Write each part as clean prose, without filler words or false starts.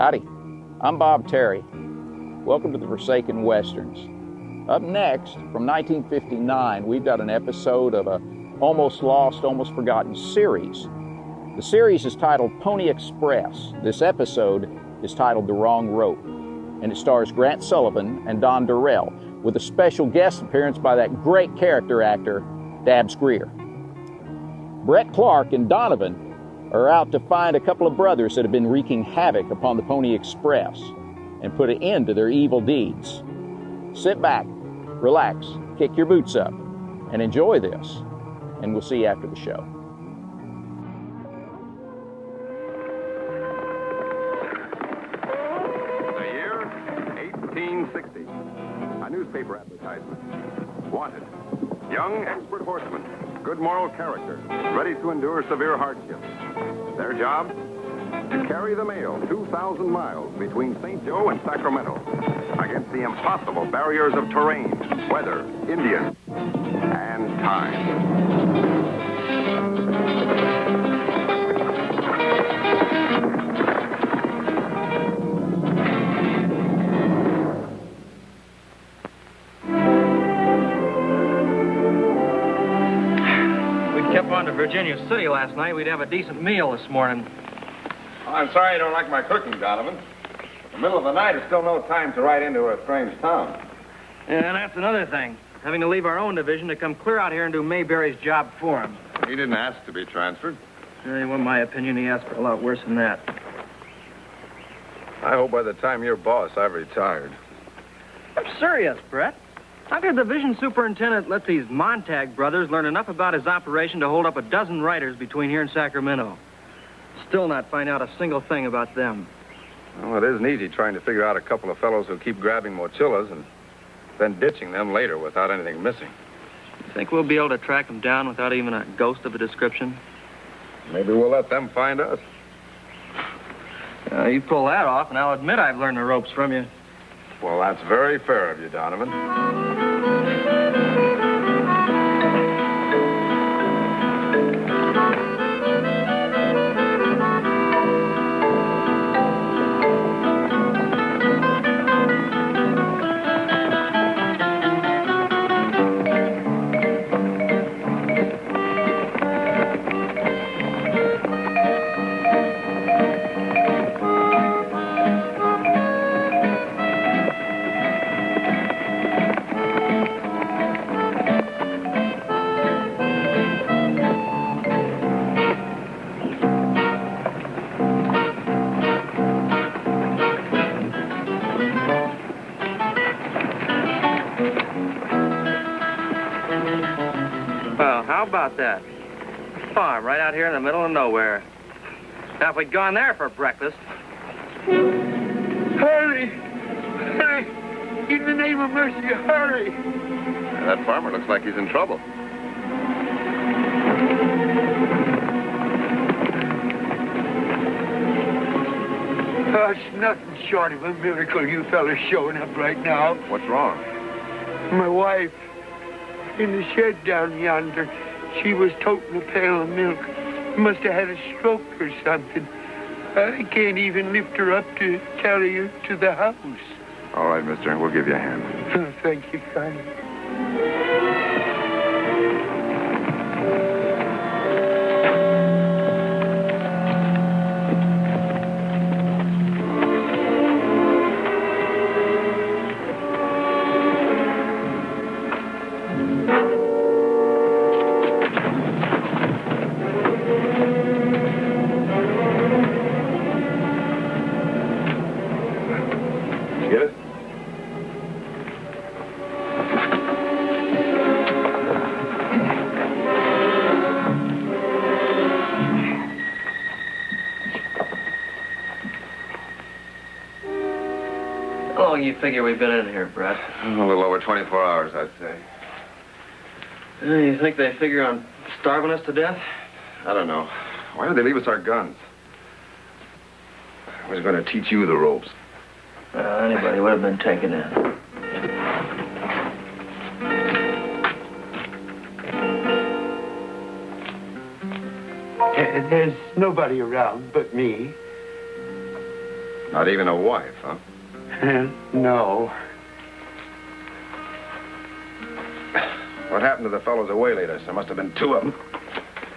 Howdy, I'm Bob Terry. Welcome to the Forsaken Westerns. Up next, from 1959, we've got an episode of a almost lost, almost forgotten series. The series is titled Pony Express. This episode is titled The Wrong Rope, and it stars Grant Sullivan and Don Durrell, with a special guest appearance by that great character actor, Dabbs Greer. Brett Clark and Donovan are out to find a couple of brothers that have been wreaking havoc upon the Pony Express and put an end to their evil deeds. Sit back, relax, kick your boots up, and enjoy this, and we'll see you after the show. The year 1860. A newspaper advertisement. Wanted. Young expert horsemen. Good moral character, ready to endure severe hardships. Their job? To carry the mail 2,000 miles between St. Joe and Sacramento against the impossible barriers of terrain, weather, Indians, and time. Kept on to Virginia City last night, we'd have a decent meal this morning. Well, I'm sorry you don't like my cooking, Donovan. The middle of the night is still no time to ride into a strange town. And that's another thing. Having to leave our own division to come clear out here and do Mayberry's job for him. He didn't ask to be transferred. In my opinion, he asked for a lot worse than that. I hope by the time you're boss, I've retired. I'm serious, Brett. How could the division superintendent let these Montag brothers learn enough about his operation to hold up a dozen writers between here and Sacramento? Still not find out a single thing about them. Well, it isn't easy trying to figure out a couple of fellows who keep grabbing mochillas and then ditching them later without anything missing. You think we'll be able to track them down without even a ghost of a description? Maybe we'll let them find us. You pull that off, and I'll admit I've learned the ropes from you. Well, that's very fair of you, Donovan. That farm right out here in the middle of nowhere. Now, if we'd gone there for breakfast. Hurry! Hurry! In the name of mercy, hurry! That farmer looks like he's in trouble. Oh, it's nothing short of a miracle you fellas showing up right now. What's wrong? My wife, in the shed down yonder, she was toting a pail of milk. Must have had a stroke or something. I can't even lift her up to carry her to the house. All right, mister. We'll give you a hand. Oh, thank you, kindly. How long do you figure we've been in here, Brett? A little over 24 hours, I'd say. You think they figure on starving us to death? I don't know. Why did they leave us our guns? I was going to teach you the ropes. Anybody would have been taken in. There's nobody around but me. Not even a wife, huh? No. What happened to the fellows who waylaid us? There must have been two of them.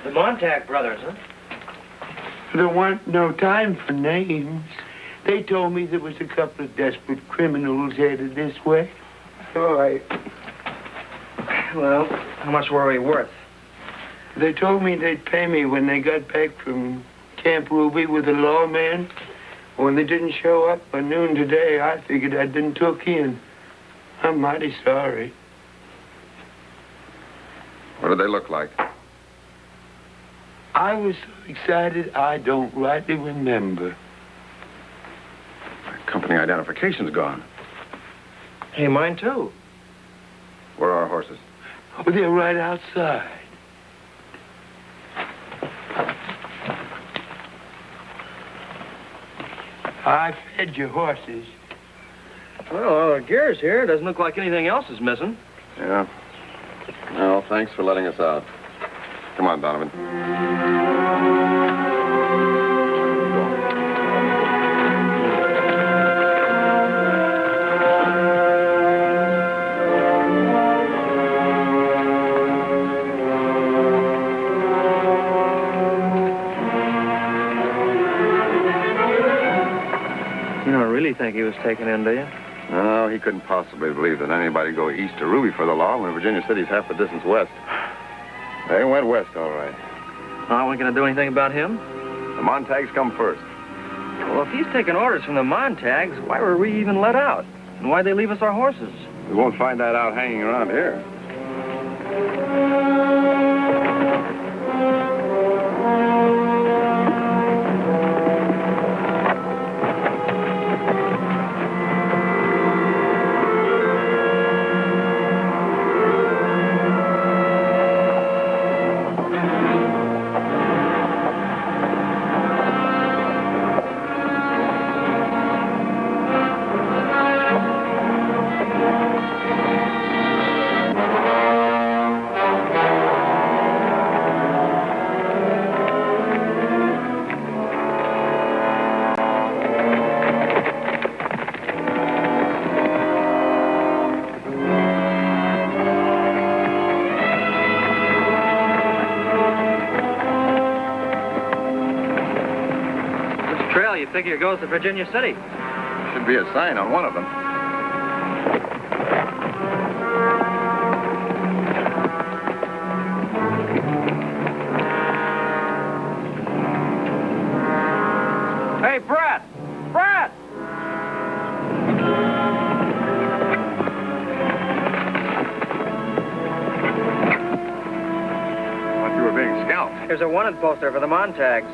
The Montag brothers, huh? There weren't no time for names. They told me there was a couple of desperate criminals headed this way. All right. Well, how much were we worth? They told me they'd pay me when they got back from Camp Ruby with a lawman. When they didn't show up by noon today, I figured I'd been took in. I'm mighty sorry. What did they look like? I was so excited I don't rightly remember. Company identification's gone. Hey, mine too. Where are our horses? Oh, they're right outside. I fed your horses. Well, our gear's here. Doesn't look like anything else is missing. Yeah. Well, thanks for letting us out. Come on, Donovan. You don't really think he was taken in, do you? No, he couldn't possibly believe that anybody go east to Ruby for the law when Virginia City's half the distance west. They went west, all right. Aren't we going to do anything about him? The Montags come first. Well, if he's taking orders from the Montags, why were we even let out? And why'd they leave us our horses? We won't find that out hanging around here. You figure it goes to Virginia City. Should be a sign on one of them. Hey, Brett! Brett! Thought you were being scalped. Here's a wanted poster for the Montags.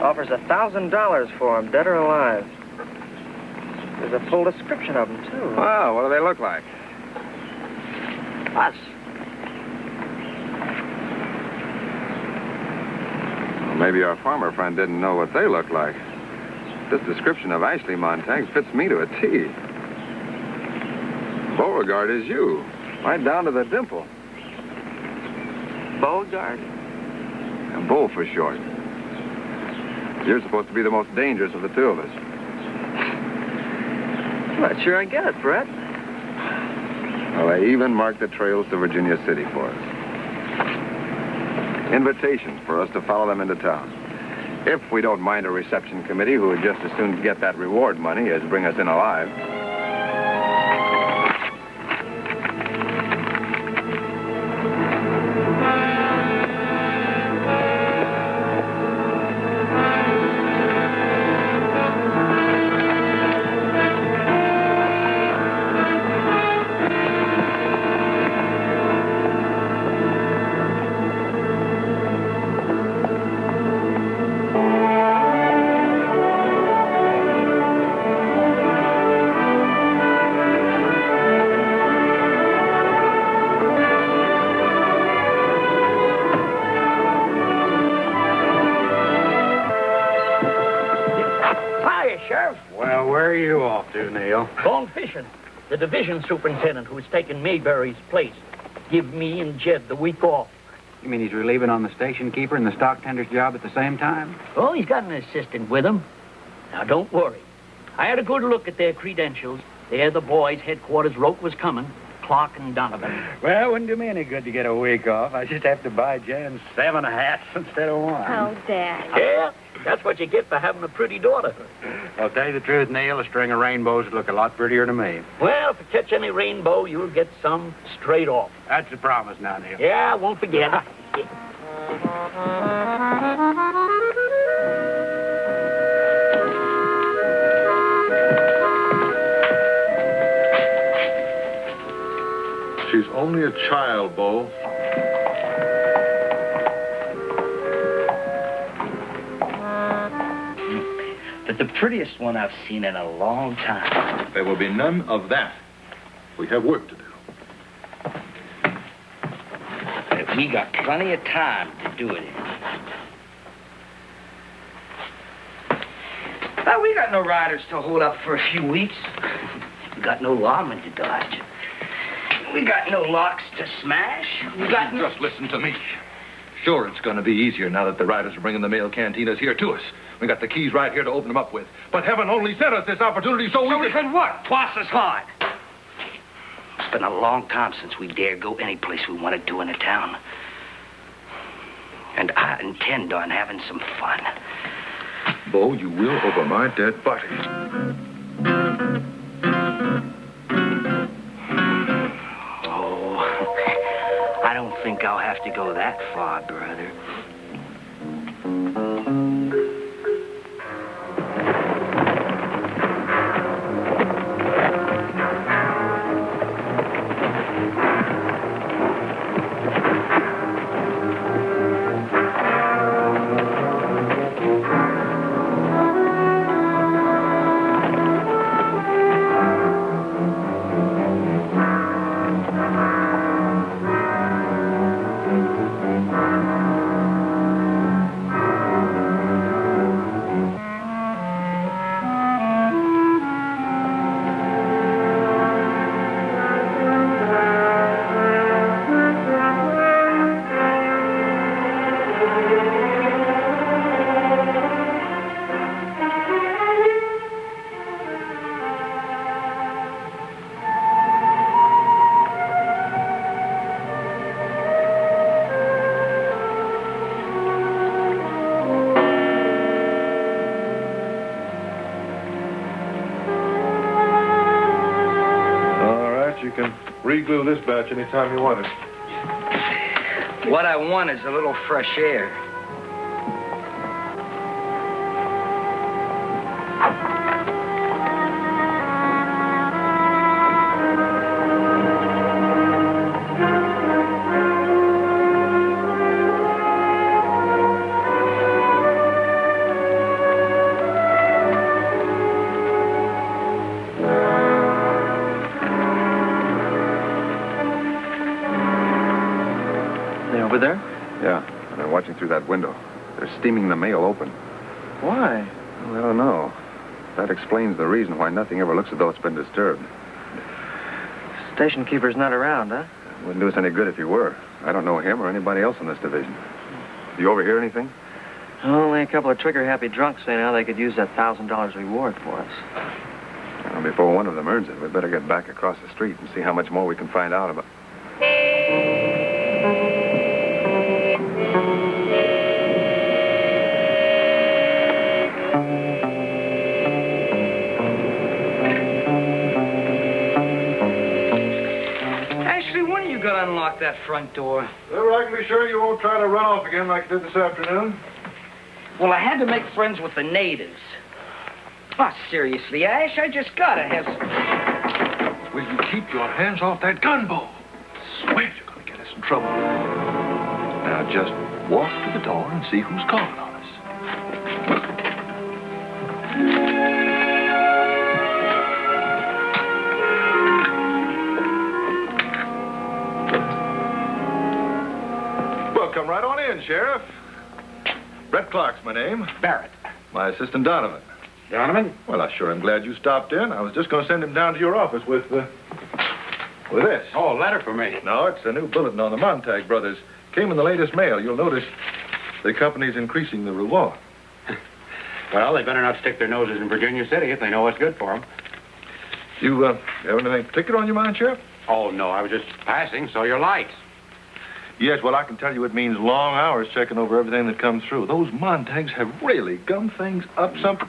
Offers $1,000 for him, dead or alive. There's a full description of them, too. Wow, what do they look like? Us. Well, maybe our farmer friend didn't know what they looked like. This description of Ashley Montag fits me to a T. Beauregard is you, right down to the dimple. Beauregard? And Bull for short. You're supposed to be the most dangerous of the two of us. Not sure I get it, Brett. Well, they even marked the trails to Virginia City for us. Invitations for us to follow them into town. If we don't mind a reception committee who would just as soon get that reward money as bring us in alive. Well, where are you off to, Neil? Gone fishing. The division superintendent who's taken Mayberry's place give me and Jed the week off. You mean he's relieving on the station keeper and the stock tender's job at the same time? Oh, he's got an assistant with him. Now, don't worry. I had a good look at their credentials. There the boys' headquarters wrote was coming. Clark and Donovan. Well, it wouldn't do me any good to get a week off. I just have to buy Jan 7 hats instead of 1. Oh, Dad. Yeah, that's what you get for having a pretty daughter. I'll tell you the truth, Neil, a string of rainbows would look a lot prettier to me. Well, if you catch any rainbow, you'll get some straight off. That's a promise now, Neil. Yeah, I won't forget. She's only a child, Bo. But the prettiest one I've seen in a long time. There will be none of that. We have work to do. But we got plenty of time to do it in. Well, we got no riders to hold up for a few weeks. We got no lawmen to dodge. We got no locks to smash. We got no... Just listen to me. Sure, it's going to be easier now that the riders are bringing the mail cantinas here to us. We got the keys right here to open them up with. But heaven only sent us this opportunity so we can what? Twice as hard. It's been a long time since we dared go any place we wanted to in a town. And I intend on having some fun. Bo, you will over my dead body. I don't think I'll have to go that far, brother. Reglue this batch anytime you want it. What I want is a little fresh air. Over there? Yeah, and they're watching through that window. They're steaming the mail open. Why? Well, I don't know. That explains the reason why nothing ever looks as though it's been disturbed. Station keeper's not around, huh? Wouldn't do us any good if he were. I don't know him or anybody else in this division. Do you overhear anything? Only a couple of trigger-happy drunks say now they could use that $1,000 reward for us. Well, before one of them earns it, we'd better get back across the street and see how much more we can find out about... Unlock that front door. Well, I can be sure you won't try to run off again like you did this afternoon. Well, I had to make friends with the natives. Oh, seriously, Ash, I just gotta have some... Will you keep your hands off that gun, Bo? Swear you're gonna get us in trouble. Now just walk to the door and see who's calling on us. Come right on in, Sheriff. Brett Clark's my name. Barrett. My assistant, Donovan. Donovan? Well, I sure am glad you stopped in. I was just going to send him down to your office with this. Oh, a letter for me. No, it's a new bulletin on the Montag brothers. Came in the latest mail. You'll notice the company's increasing the reward. Well, they better not stick their noses in Virginia City if they know what's good for them. You have anything particular on your mind, Sheriff? Oh, no, I was just passing, saw your lights. Yes, well, I can tell you it means long hours checking over everything that comes through. Those Montags have really gummed things up something.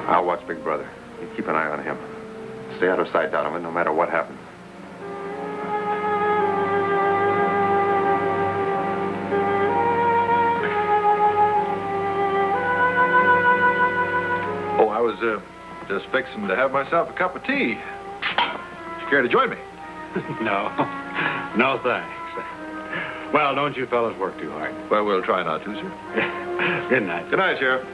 I'll watch Big Brother. You keep an eye on him. Stay out of sight, Donovan, no matter what happens. Oh, I was just fixing to have myself a cup of tea. You care to join me? No. No, thanks. Well, don't you fellas work too hard. Well, we'll try not to, sir. Good night. Good night, Sheriff.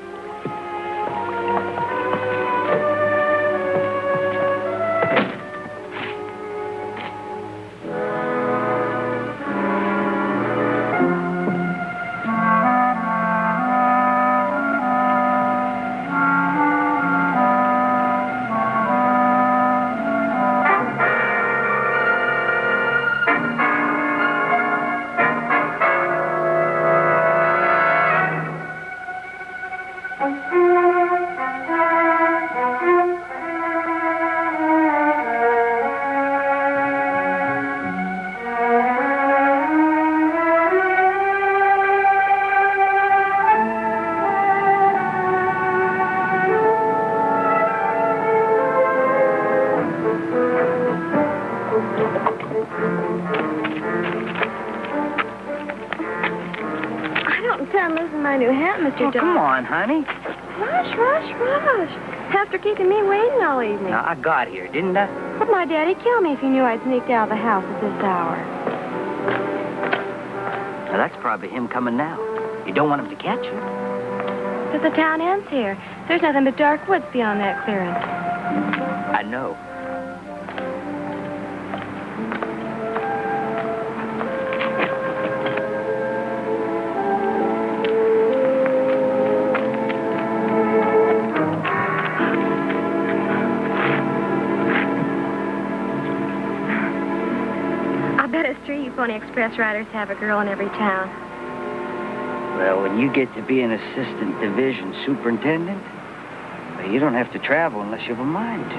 Oh, come on, honey. Rush. After keeping me waiting all evening. Now, I got here, didn't I? But my daddy'd kill me if he knew I'd sneaked out of the house at this hour. Now, that's probably him coming now. You don't want him to catch you. But the town ends here. There's nothing but dark woods beyond that clearing. I know. Pony Express riders have a girl in every town. Well, when you get to be an assistant division superintendent, well, you don't have to travel unless you have a mind to.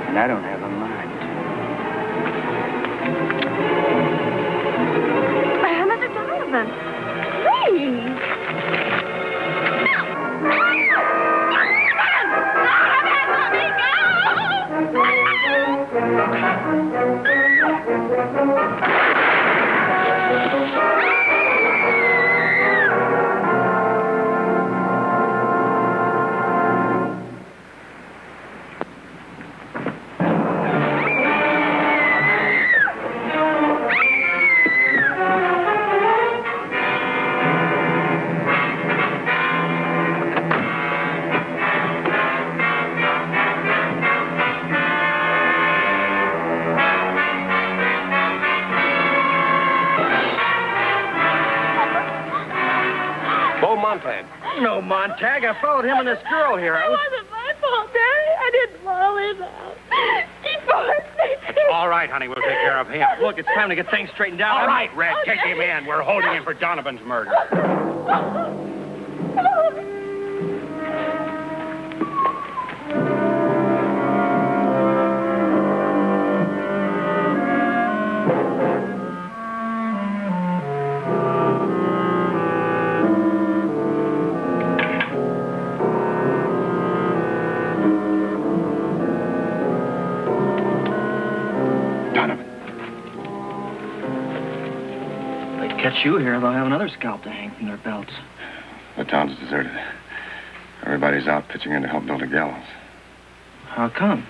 And I don't have a mind to. Mr. Donovan, please. No, Montag. I followed him and this girl here. It wasn't my fault, Daddy. I didn't follow his house. He forced me. All right, honey, we'll take care of him. Look, it's time to get things straightened out. All right, Red, take him in. We're holding him for Donovan's murder. Catch you here, they'll have another scalp to hang from their belts. The town's deserted. Everybody's out pitching in to help build a gallows. How come?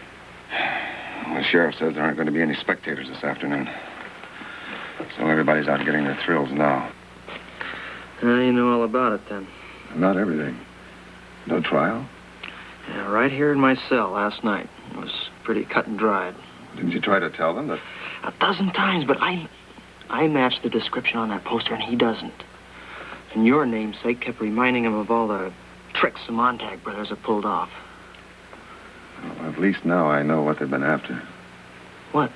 Well, the sheriff says there aren't going to be any spectators this afternoon. So everybody's out getting their thrills now. You know all about it, then. Not everything. No trial? Yeah, right here in my cell last night. It was pretty cut and dried. Didn't you try to tell them that... 1,000 times, but I matched the description on that poster, and he doesn't. And your namesake kept reminding him of all the tricks the Montag brothers have pulled off. At least now I know what they've been after. What?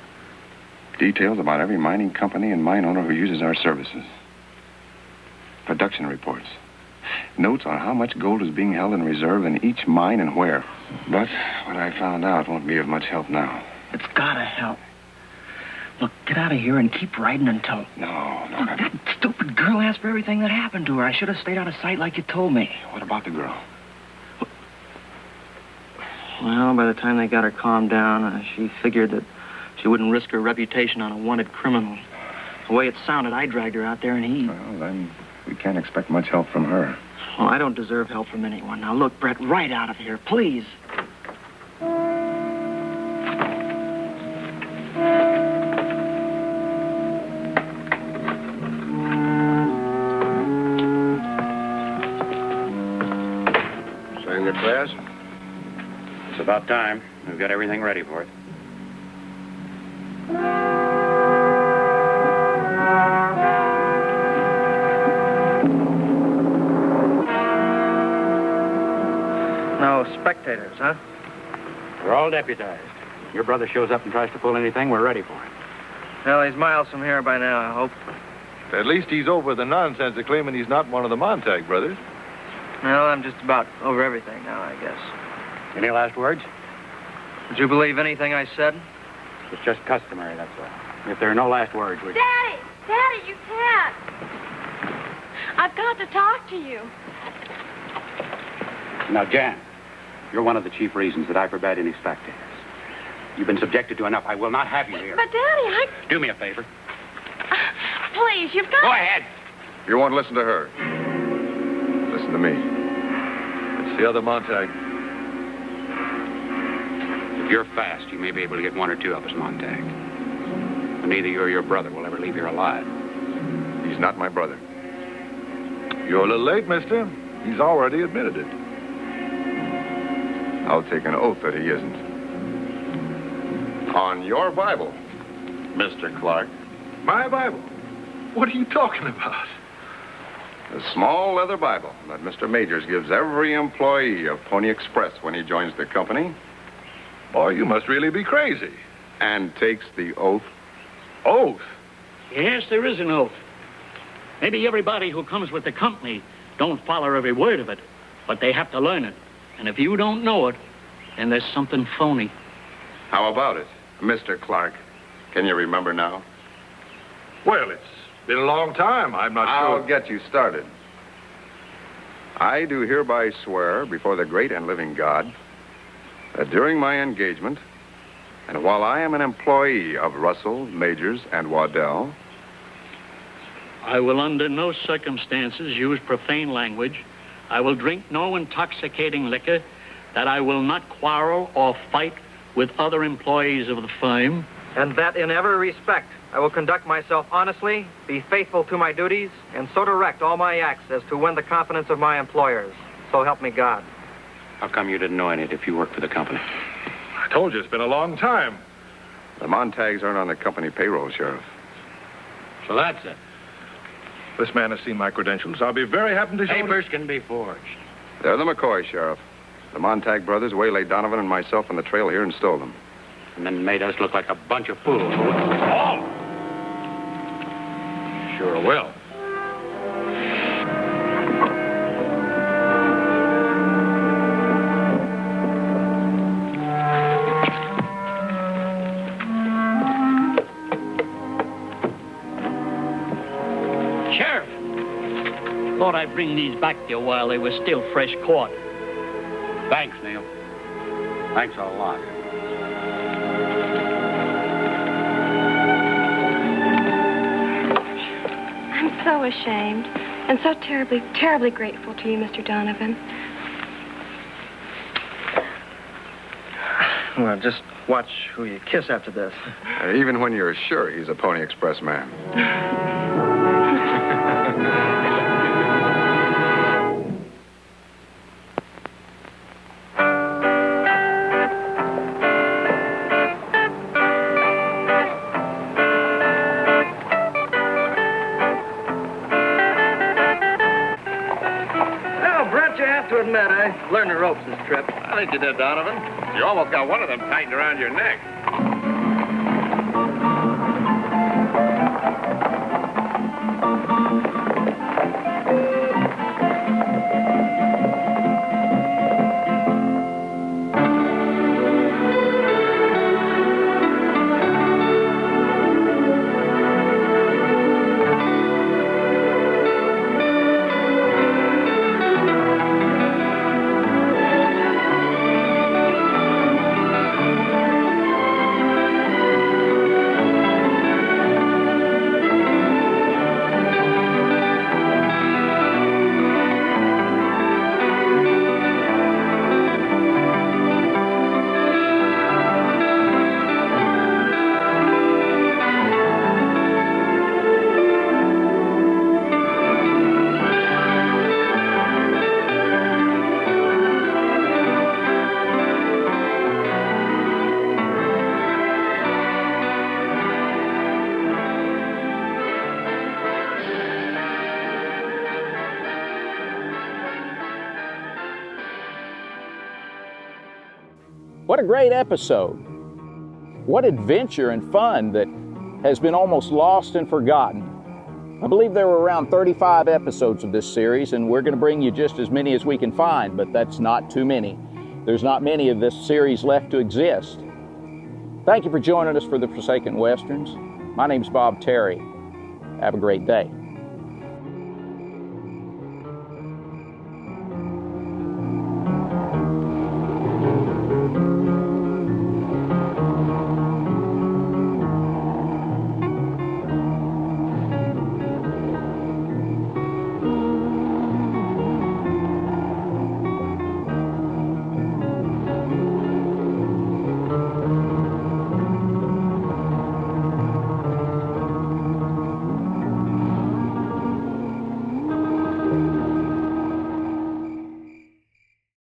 Details about every mining company and mine owner who uses our services. Production reports. Notes on how much gold is being held in reserve in each mine and where. But what I found out won't be of much help now. It's gotta help. Look, get out of here and keep riding until... No. That stupid girl asked for everything that happened to her. I should have stayed out of sight like you told me. What about the girl? Well, by the time they got her calmed down, she figured that she wouldn't risk her reputation on a wanted criminal. The way it sounded, I dragged her out there and he... Well, then we can't expect much help from her. Well, I don't deserve help from anyone. Now, look, Brett, right out of here, please. Starting the class? It's about time. We've got everything ready for it. No spectators, huh? We're all deputized. Your brother shows up and tries to pull anything, we're ready for him. Well, he's miles from here by now, I hope. At least he's over the nonsense of claiming he's not one of the Montag brothers. Well, I'm just about over everything now, I guess. Any last words? Would you believe anything I said? It's just customary, that's all. If there are no last words, we... Daddy! Daddy, you can't! I've got to talk to you. Now, Jan, you're one of the chief reasons that I forbade any spectators. You've been subjected to enough. I will not have you here. But, Daddy, Do me a favor. Please, you've got... Go ahead. You won't listen to her. Listen to me. It's the other Montag. If you're fast, you may be able to get one or two of us Montag. But neither you or your brother will ever leave here alive. He's not my brother. You're a little late, mister. He's already admitted it. I'll take an oath that he isn't. On your Bible, Mr. Clark. My Bible? What are you talking about? The small leather Bible that Mr. Majors gives every employee of Pony Express when he joins the company. Boy, you must really be crazy. And takes the oath. Oath? Yes, there is an oath. Maybe everybody who comes with the company don't follow every word of it, but they have to learn it. And if you don't know it, then there's something phony. How about it, Mr. Clark? Can you remember now? Well, it's been a long time. I'm not sure. I'll get you started. I do hereby swear before the great and living God that during my engagement, and while I am an employee of Russell, Majors, and Waddell, I will under no circumstances use profane language. I will drink no intoxicating liquor, that I will not quarrel or fight with other employees of the firm. And that in every respect, I will conduct myself honestly, be faithful to my duties, and so direct all my acts as to win the confidence of my employers. So help me God. How come you didn't know any of it if you worked for the company? I told you, it's been a long time. the Montags aren't on the company payroll, Sheriff. So that's it. This man has seen my credentials. I'll be very happy to show Papers can be forged. They're the McCoy, Sheriff. The Montag brothers waylaid Donovan and myself on the trail here and stole them. And then made us look like a bunch of fools. Oh! Sure will. Sheriff, thought I'd bring these back to you while they were still fresh caught. Thanks, Neil. Thanks a lot. I'm so ashamed and so terribly, terribly grateful to you, Mr. Donovan. Well, just watch who you kiss after this. Even when you're sure he's a Pony Express man. admit, I learned the ropes this trip. I think you did, Donovan. You almost got one of them tightened around your neck. What a great episode. What adventure and fun that has been almost lost and forgotten. I believe there were around 35 episodes of this series, and we're going to bring you just as many as we can find, but that's not too many. There's not many of this series left to exist. Thank you for joining us for the Forsaken Westerns. My name's Bob Terry. Have a great day.